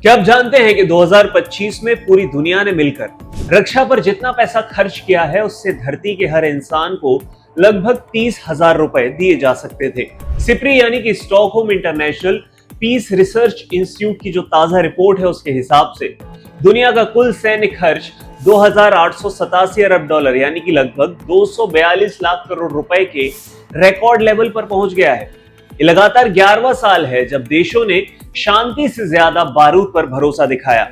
क्या आप जानते हैं कि 2025 में पूरी दुनिया ने मिलकर रक्षा पर जितना पैसा खर्च किया है उससे धरती के हर इंसान को लगभग 30,000 रुपए दिए जा सकते थे। सिप्री यानी कि Stockholm International Peace Research Institute की जो ताजा रिपोर्ट है उसके हिसाब से दुनिया का कुल सैन्य खर्च 2,887 अरब डॉलर यानी कि लगभग 242 लाख करोड़ रुपए के रिकॉर्ड लेवल पर पहुंच गया है। ये लगातार 11वां साल है जब देशों ने शांति से ज्यादा बारूद पर भरोसा दिखाया।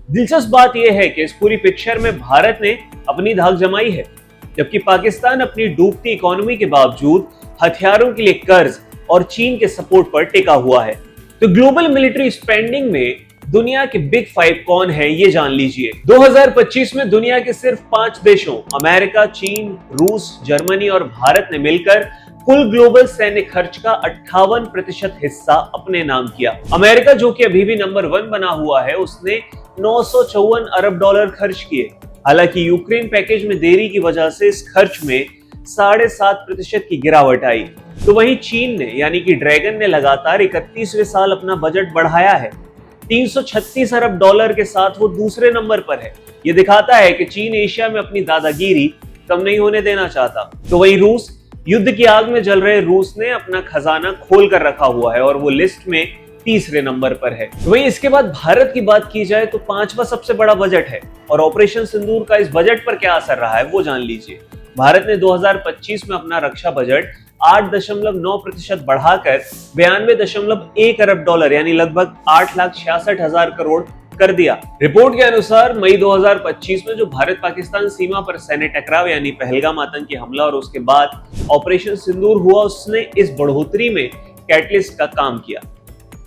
दिलचस्प बात यह है कि इस पूरी पिक्चर में भारत ने अपनी धाक जमाई है, जबकि पाकिस्तान अपनी डूबती इकोनॉमी के बावजूद हथियारों के लिए कर्ज और चीन के सपोर्ट पर टिका हुआ है। तो ग्लोबल मिलिट्री स्पेंडिंग में दुनिया के बिग 5 कौन है ये जान लीजिए। 2025 में दुनिया के सिर्फ 5 देशों अमेरिका, चीन, रूस, जर्मनी और भारत ने मिलकर कुल ग्लोबल सैन्य खर्च का 58% हिस्सा अपने नाम किया। अमेरिका, जो कि अभी भी नंबर 1 बना हुआ है, उसने 954 अरब डॉलर खर्च किए। हालांकि यूक्रेन पैकेज में देरी की वजह से इस खर्च में 7.5% की गिरावट आई। तो वहीं चीन ने यानी कि ड्रैगन ने लगातार 31वें साल अपना बजट बढ़ाया है। 336 अरब डॉलर के साथ वो दूसरे नंबर पर है। ये दिखाता है कि चीन एशिया में अपनी दादागिरी कम नहीं होने देना चाहता। तो वहीं रूस, युद्ध की आग में जल रहे रूस ने अपना खजाना खोल कर रखा हुआ है और वो लिस्ट में तीसरे नंबर पर है। वहीं इसके बाद भारत की बात की जाए तो 5वां सबसे बड़ा बजट है और ऑपरेशन सिंदूर का इस बजट पर क्या असर रहा है वो जान लीजिए। भारत ने 2025 में अपना रक्षा बजट 8.9% बढ़ाकर 92.1 अरब डॉलर यानी लगभग 8,66,000 करोड़ कर दिया। रिपोर्ट के अनुसार मई 2025 में जो भारत पाकिस्तान सीमा पर सैन्य टकराव यानी पहलगाम आतंकी हमला और उसके बाद ऑपरेशन सिंदूर हुआ, उसने इस बढ़ोतरी में कैटलिस्ट का काम किया।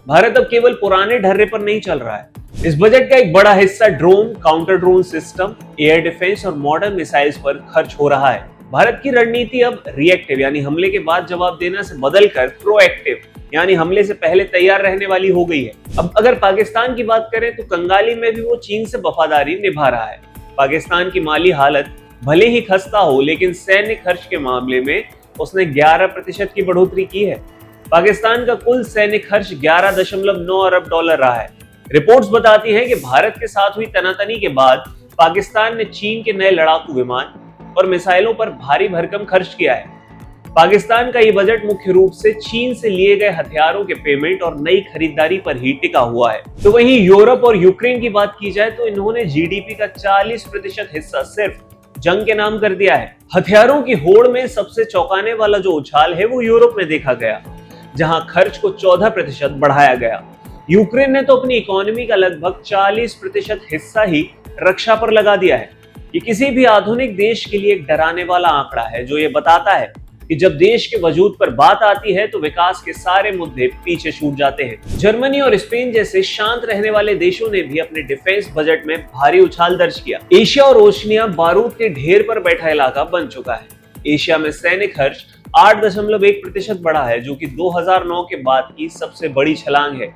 भारत अब केवल पुराने ढर्रे पर नहीं चल रहा है। इस बजट का एक बड़ा हिस्सा drone, counter drone system, air defence और मॉडर्न मिसाइल्स पर खर्च हो रहा है। भारत की रणनीति अब रिएक्टिव यानी हमले के बाद जवाब देना से बदलकर प्रोएक्टिव यानी हमले से पहले तैयार रहने वाली हो गई है। अब अगर पाकिस्तान की बात करें तो कंगाली में भी वो चीन से वफादारी निभा रहा है। पाकिस्तान की माली हालत भले ही खस्ता हो, लेकिन सैन्य खर्च के मामले में उसने 11% की बढ़ोतरी की है। पाकिस्तान का कुल सैन्य खर्च 11.9 अरब डॉलर रहा है। रिपोर्ट्स बताती हैं कि भारत के साथ हुई तनातनी के बाद पाकिस्तान ने चीन के नए लड़ाकू विमान और मिसाइलों पर भारी भरकम खर्च किया है। पाकिस्तान का ये बजट मुख्य रूप से चीन से लिए गए हथियारों के पेमेंट और नई खरीदारी पर ही टिका हुआ है। तो वहीं यूरोप और यूक्रेन की बात की जाए तो इन्होंने जीडीपी का 40% हिस्सा सिर्फ जंग के नाम कर दिया है। हथियारों की होड़ में सबसे चौंकाने वाला जो उछाल है वो यूरोप में देखा गया, जहां खर्च को 14% बढ़ाया गया। यूक्रेन ने तो अपनी इकोनॉमी का लगभग 40% हिस्सा ही रक्षा पर लगा दिया है। ये किसी भी आधुनिक देश के लिए एक डराने वाला आंकड़ा है, जो ये बताता है कि जब देश के वजूद पर बात आती है तो विकास के सारे मुद्दे पीछे छूट जाते हैं। जर्मनी और स्पेन जैसे शांत रहने वाले देशों ने भी अपने डिफेंस बजट में भारी उछाल दर्ज किया। एशिया और ओशिनिया बारूद के ढेर पर बैठा इलाका बन चुका है। एशिया में सैन्य खर्च 8.1% बढ़ा है, जो कि 2009 के बाद की सबसे बड़ी छलांग है।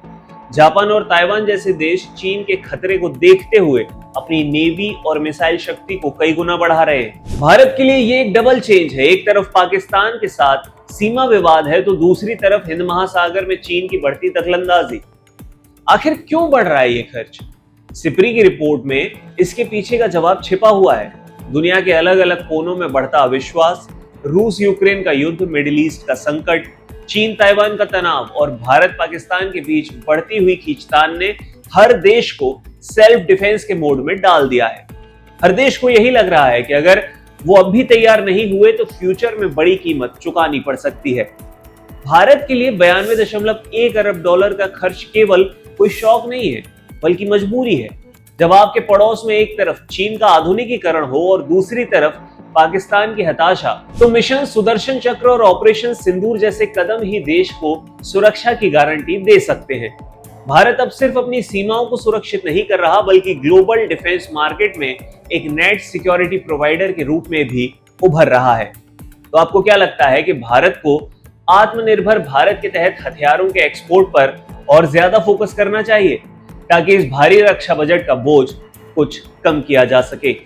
जापान और ताइवान जैसे देश चीन के खतरे को देखते हुए अपनी नेवी और मिसाइल शक्ति को कई गुना बढ़ा रहे हैं। भारत के लिए ये एक डबल चेंज है। एक तरफ पाकिस्तान के साथ सीमा विवाद है तो दूसरी तरफ हिंद महासागर में चीन की बढ़ती दखलंदाजी। आखिर क्यों बढ़ रहा है ये खर्च? सिप्री की रिपोर्ट में इसके पीछे का जवाब छिपा हुआ है। दुनिया के अलग अलग कोनों में बढ़ता अविश्वास, रूस यूक्रेन का युद्ध, मिडिल ईस्ट का संकट, चीन ताइवान का तनाव और भारत पाकिस्तान के बीच बढ़ती हुई खींचतान ने हर देश को सेल्फ डिफेंस के मोड में डाल दिया है। हर देश को यही लग रहा है कि अगर वो अब भी तैयार नहीं हुए तो फ्यूचर में बड़ी कीमत चुकानी पड़ सकती है। भारत के लिए 92.1 अरब डॉलर का खर्च केवल कोई शौक नहीं है, बल्कि मजबूरी है। जब आपके पड़ोस में एक तरफ चीन का आधुनिकीकरण हो और दूसरी तरफ पाकिस्तान की हताशा, तो मिशन सुदर्शन चक्र और ऑपरेशन सिंदूर जैसे कदम ही देश को सुरक्षा की गारंटी दे सकते हैं। भारत अब सिर्फ अपनी सीमाओं को सुरक्षित नहीं कर रहा, बल्कि ग्लोबल डिफेंस मार्केट में एक नेट सिक्योरिटी प्रोवाइडर के रूप में भी उभर रहा है। तो आपको क्या लगता है कि भारत को आत्मनिर्भर भारत के तहत हथियारों के एक्सपोर्ट पर और ज्यादा फोकस करना चाहिए, ताकि इस भारी रक्षा बजट का बोझ कुछ कम किया जा सके?